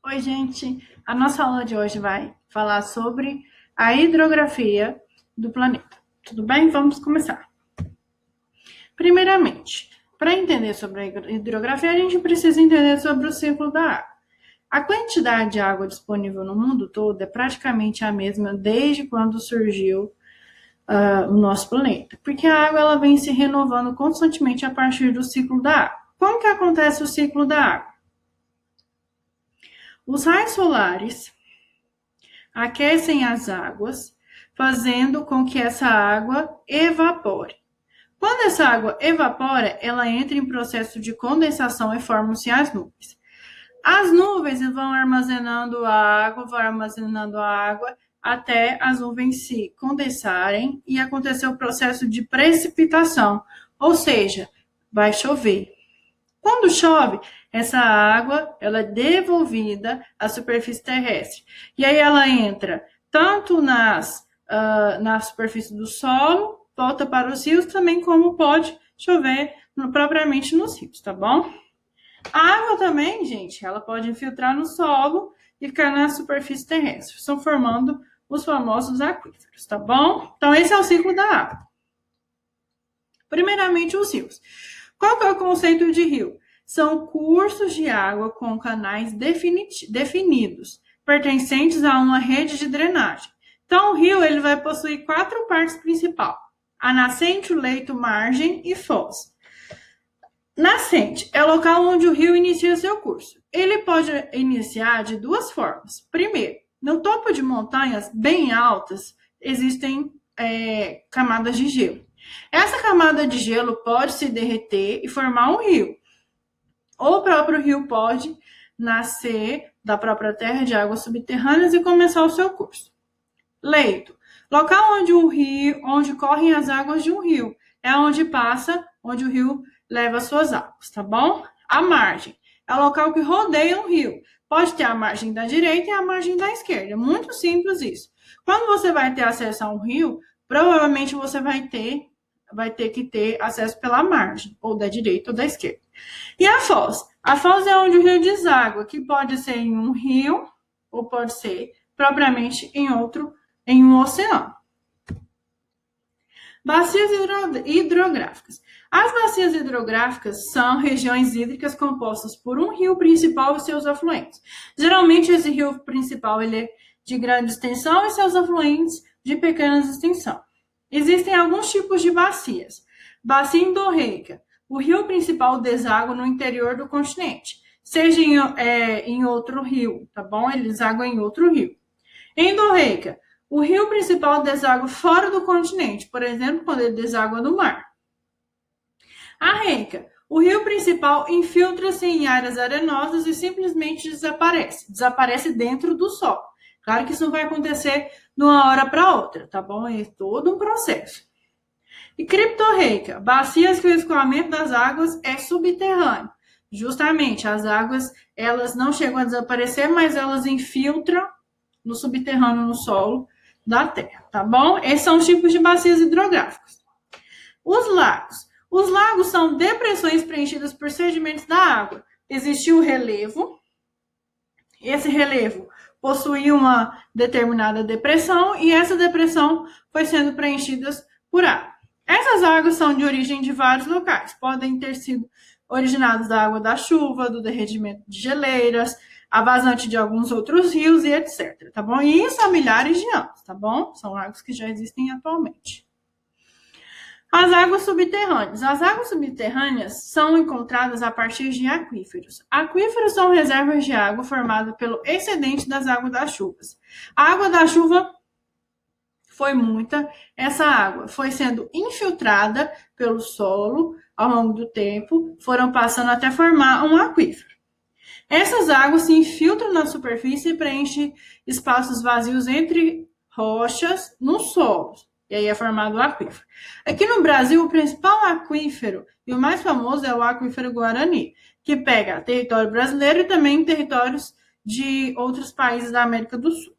Oi, gente. A nossa aula de hoje vai falar sobre a hidrografia do planeta. Tudo bem? Vamos começar. Primeiramente, para entender sobre a hidrografia, a gente precisa entender sobre o ciclo da água. A quantidade de água disponível no mundo todo é praticamente a mesma desde quando surgiu o nosso planeta, porque a água ela vem se renovando constantemente a partir do ciclo da água. Como que acontece o ciclo da água? Os raios solares aquecem as águas, fazendo com que essa água evapore. Quando essa água evapora, ela entra em processo de condensação e formam-se as nuvens. As nuvens vão armazenando a água até as nuvens se condensarem e acontecer o processo de precipitação, ou seja, vai chover. Quando chove, essa água ela é devolvida à superfície terrestre. E aí ela entra tanto na superfície do solo, volta para os rios, também como pode chover propriamente nos rios, tá bom? A água também, gente, ela pode infiltrar no solo e ficar na superfície terrestre, estão formando os famosos aquíferos, tá bom? Então, esse é o ciclo da água. Primeiramente, os rios. Qual que é o conceito de rio? São cursos de água com canais definidos, pertencentes a uma rede de drenagem. Então, o rio ele vai possuir 4 partes principais: a nascente, o leito, margem e foz. Nascente é o local onde o rio inicia seu curso. Ele pode iniciar de 2 formas. Primeiro, no topo de montanhas bem altas, existem camadas de gelo. Essa camada de gelo pode se derreter e formar um rio. Ou o próprio rio pode nascer da própria terra de águas subterrâneas e começar o seu curso. Leito, local onde correm as águas de um rio. É onde o rio leva suas águas, tá bom? A margem é o local que rodeia um rio. Pode ter a margem da direita e a margem da esquerda. Muito simples isso. Quando você vai ter acesso a um rio, provavelmente você vai ter que ter acesso pela margem, ou da direita ou da esquerda. E a foz? A foz é onde o rio deságua, que pode ser em um rio, ou pode ser propriamente em um oceano. Bacias hidrográficas. As bacias hidrográficas são regiões hídricas compostas por um rio principal e seus afluentes. Geralmente, esse rio principal ele é de grande extensão e seus afluentes de pequena extensão. Existem alguns tipos de bacias. Bacia endorreica. O rio principal deságua no interior do continente, seja em outro rio, tá bom? Ele deságua em outro rio. Endorreica. O rio principal deságua fora do continente, por exemplo, quando ele deságua no mar. Arreica. O rio principal infiltra-se em áreas arenosas e simplesmente desaparece. Desaparece dentro do solo. Claro que isso não vai acontecer de uma hora para outra, tá bom? É todo um processo. E criptorreica. Bacias que o escoamento das águas é subterrâneo. Justamente, as águas elas não chegam a desaparecer, mas elas infiltram no subterrâneo, no solo da Terra, tá bom? Esses são os tipos de bacias hidrográficas. Os lagos. Os lagos são depressões preenchidas por sedimentos da água. Existe o relevo. Esse relevo possui uma determinada depressão e essa depressão foi sendo preenchida por água. Essas águas são de origem de vários locais. Podem ter sido originadas da água da chuva, do derretimento de geleiras, a vazante de alguns outros rios e etc, tá bom? E isso há milhares de anos, tá bom? São lagos que já existem atualmente. As águas subterrâneas. As águas subterrâneas são encontradas a partir de aquíferos. Aquíferos são reservas de água formadas pelo excedente das águas das chuvas. A água da chuva foi muita, essa água foi sendo infiltrada pelo solo ao longo do tempo, foram passando até formar um aquífero. Essas águas se infiltram na superfície e preenchem espaços vazios entre rochas no solo. E aí é formado o aquífero. Aqui no Brasil, o principal aquífero e o mais famoso é o aquífero Guarani, que pega território brasileiro e também territórios de outros países da América do Sul.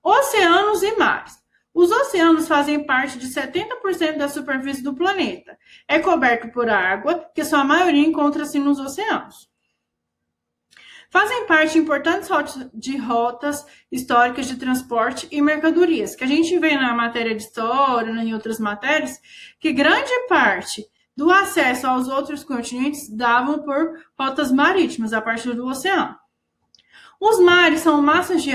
Oceanos e mares. Os oceanos fazem parte de 70% da superfície do planeta. É coberto por água, que sua maioria encontra-se nos oceanos. Fazem parte de importantes rotas históricas de transporte e mercadorias, que a gente vê na matéria de história, em outras matérias, que grande parte do acesso aos outros continentes davam por rotas marítimas, a partir do oceano. Os mares são massas de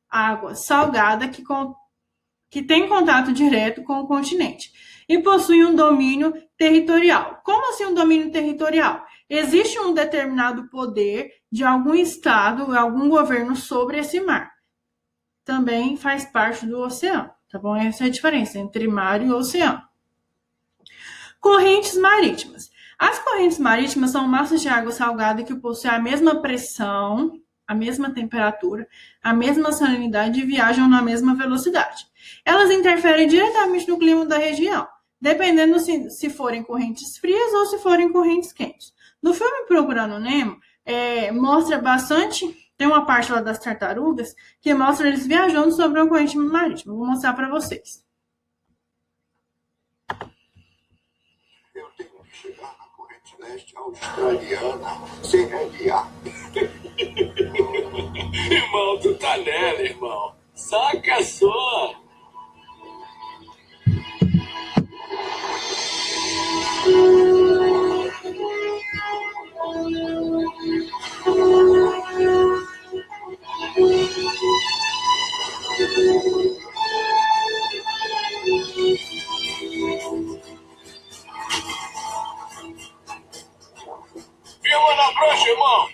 água salgada que tem contato direto com o continente e possuem um domínio territorial. Como assim um domínio territorial? Existe um determinado poder de algum estado, algum governo sobre esse mar. Também faz parte do oceano, tá bom? Essa é a diferença entre mar e oceano. Correntes marítimas. As correntes marítimas são massas de água salgada que possuem a mesma pressão, a mesma temperatura, a mesma salinidade e viajam na mesma velocidade. Elas interferem diretamente no clima da região, dependendo se forem correntes frias ou se forem correntes quentes. No filme Procurando Nemo, mostra bastante, tem uma parte lá das tartarugas que mostra eles viajando sobre uma corrente marítima. Vou mostrar para vocês. Eu tenho que chegar na corrente leste australiana sem reguear. Irmão, tu tá nela, irmão. Saca só. Firma na prancha, irmão.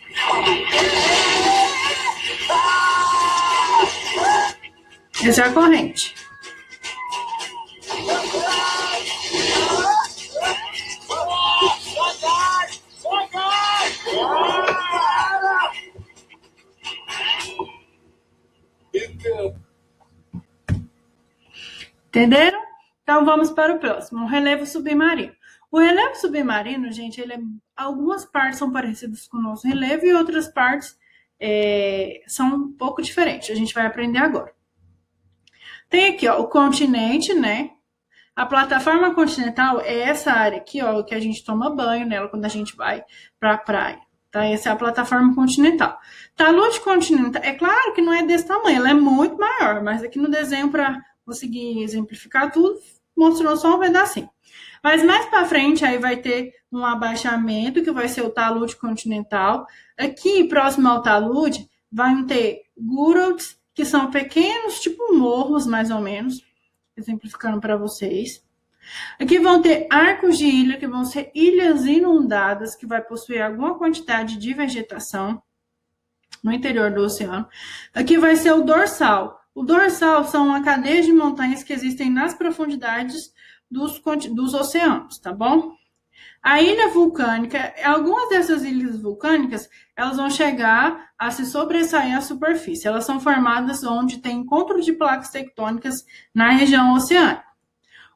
Essa é a corrente. Entenderam? Então vamos para o próximo, o relevo submarino. O relevo submarino, gente, algumas partes são parecidas com o nosso relevo e outras partes são um pouco diferentes. A gente vai aprender agora. Tem aqui, ó, o continente, né? A plataforma continental é essa área aqui, ó, que a gente toma banho nela quando a gente vai para a praia. Tá? Essa é a plataforma continental. Talude continental, é claro que não é desse tamanho, ela é muito maior, mas aqui no desenho, para conseguir exemplificar tudo, mostrou só um pedacinho. Mas mais para frente, aí vai ter um abaixamento, que vai ser o talude continental. Aqui, próximo ao talude, vai ter gúrods, que são pequenos, tipo morros, mais ou menos, exemplificando para vocês. Aqui vão ter arcos de ilha, que vão ser ilhas inundadas, que vai possuir alguma quantidade de vegetação no interior do oceano. Aqui vai ser o dorsal. O dorsal são uma cadeia de montanhas que existem nas profundidades dos oceanos, tá bom? A ilha vulcânica, algumas dessas ilhas vulcânicas, elas vão chegar a se sobressair à superfície. Elas são formadas onde tem encontro de placas tectônicas na região oceânica.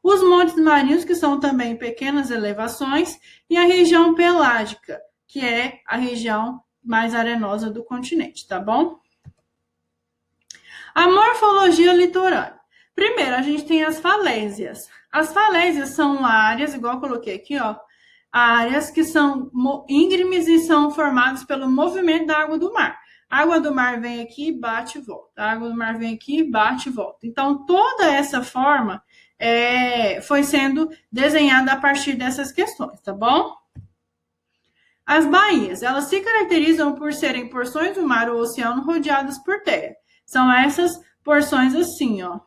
Os montes marinhos, que são também pequenas elevações, e a região pelágica, que é a região mais arenosa do continente, tá bom? A morfologia litorânea. Primeiro, a gente tem as falésias. As falésias são áreas, igual eu coloquei aqui, ó, áreas que são íngremes e são formadas pelo movimento da água do mar. A água do mar vem aqui, bate e volta. A água do mar vem aqui, bate e volta. Então, toda essa forma foi sendo desenhada a partir dessas questões, tá bom? As baías, elas se caracterizam por serem porções do mar ou oceano rodeadas por terra. São essas porções assim, ó.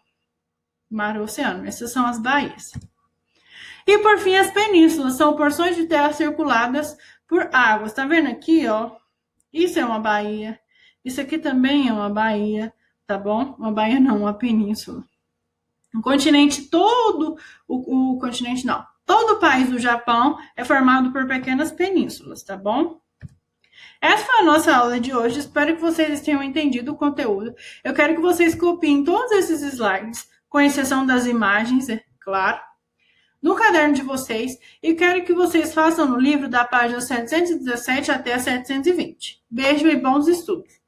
Mar ou oceano. Essas são as baías. E, por fim, as penínsulas. São porções de terra circuladas por águas. Tá vendo aqui, ó? Isso é uma baía. Isso aqui também é uma baía, tá bom? Uma baía não, uma península. O continente todo, o continente não. Todo o país do Japão é formado por pequenas penínsulas, tá bom? Essa foi a nossa aula de hoje. Espero que vocês tenham entendido o conteúdo. Eu quero que vocês copiem todos esses slides, com exceção das imagens, é claro, no caderno de vocês, e quero que vocês façam no livro da página 717 até a 720. Beijo e bons estudos!